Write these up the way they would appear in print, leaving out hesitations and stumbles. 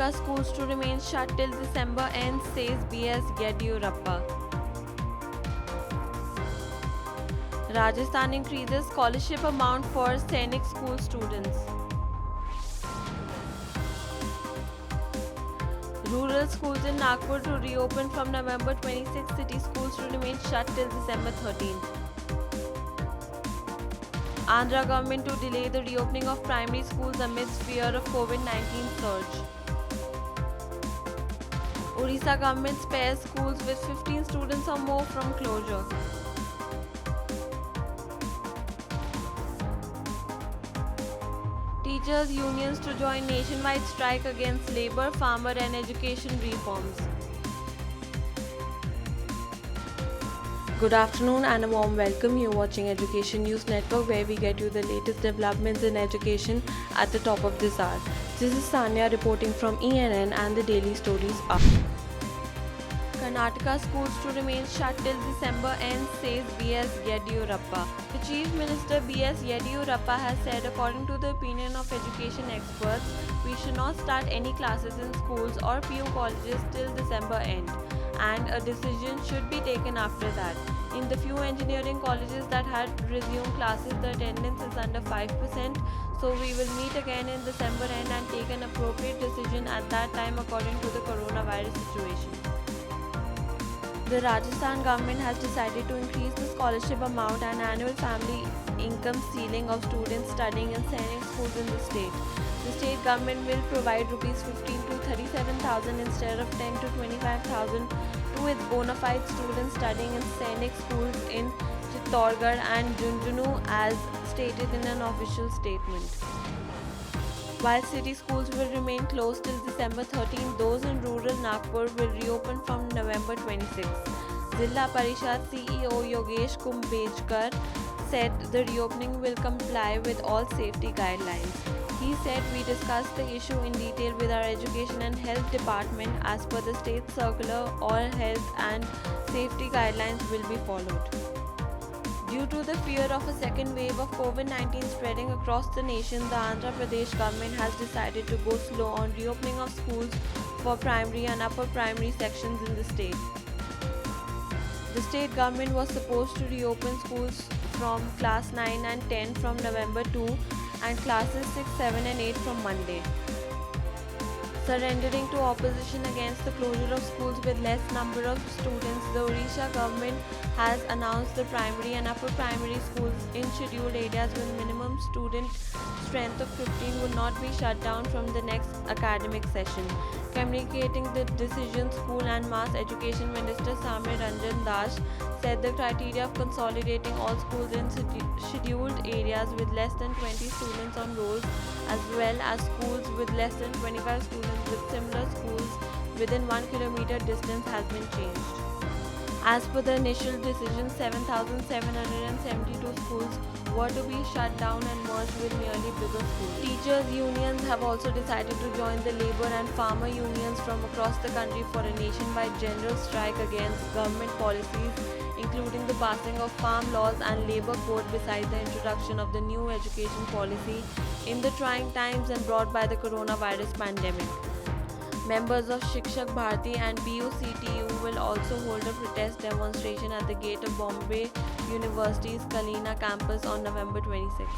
Karnataka schools to remain shut till December end, says B.S. Yediyurappa. Rajasthan increases scholarship amount for Sainik school students. Rural schools in Nagpur to reopen from November 26. City schools to remain shut till December 13th. Andhra government to delay the reopening of primary schools amidst fear of COVID-19 surge. Odisha government spares schools with 15 students or more from closure. Teachers' unions to join nationwide strike against labour, farmer and education reforms. Good afternoon and a warm welcome. You're watching Education News Network, where we get you the latest developments in education at the top of this hour. This is Sanya reporting from ENN and the daily stories up. Karnataka schools to remain shut till December end, says B.S. Yediyurappa. The Chief Minister B.S. Yediyurappa has said, according to the opinion of education experts, we should not start any classes in schools or PU colleges till December end, and a decision should be taken after that. In the few engineering colleges that had resumed classes, the attendance is under 5%, so we will meet again in December end and take an appropriate decision at that time according to the coronavirus situation. The Rajasthan government has decided to increase the scholarship amount and annual family income ceiling of students studying in Sainik schools in the state. The state government will provide rupees 15 to 37,000 instead of 10 to 25,000 to its bona fide students studying in Sainik schools in Chittorgarh and Junjunu, as stated in an official statement. While city schools will remain closed till December 13, those in rural Nagpur will reopen from November 26. Zilla Parishad CEO Yogesh Kumbhekar said the reopening will comply with all safety guidelines. He said, we discussed the issue in detail with our Education and Health Department. As per the state circular, all health and safety guidelines will be followed. Due to the fear of a second wave of COVID-19 spreading across the nation, the Andhra Pradesh government has decided to go slow on reopening of schools for primary and upper primary sections in the state. The state government was supposed to reopen schools from class 9 and 10 from November 2 and classes 6, 7 and 8 from Monday. Surrendering to opposition against the closure of schools with less number of students, the Odisha government has announced the primary and upper primary schools in scheduled areas with minimum student strength of 15 would not be shut down from the next academic session. Communicating the decision, School and Mass Education Minister Samir Ranjan Das said the criteria of consolidating all schools in scheduled areas with less than 20 students on rolls, as well as schools with less than 25 students with similar schools within 1 kilometer distance has been changed. As per the initial decision, 7,772 schools were to be shut down and merged with merely bigger schools. Teachers' unions have also decided to join the labour and farmer unions from across the country for a nationwide general strike against government policies, including the passing of farm laws and labour code, besides the introduction of the new education policy in the trying times and brought by the coronavirus pandemic. Members of Shikshak Bharati and BUCTU will also hold a protest demonstration at the gate of Bombay University's Kalina campus on November 26.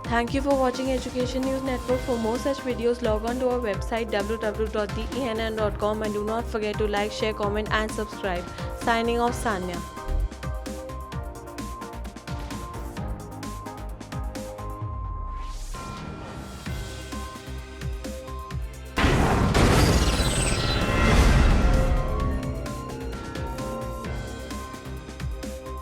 Thank you for watching Education News Network. For more such videos, log on to our website www.theenn.com and do not forget to like, share, comment and subscribe. Signing off, Sanya.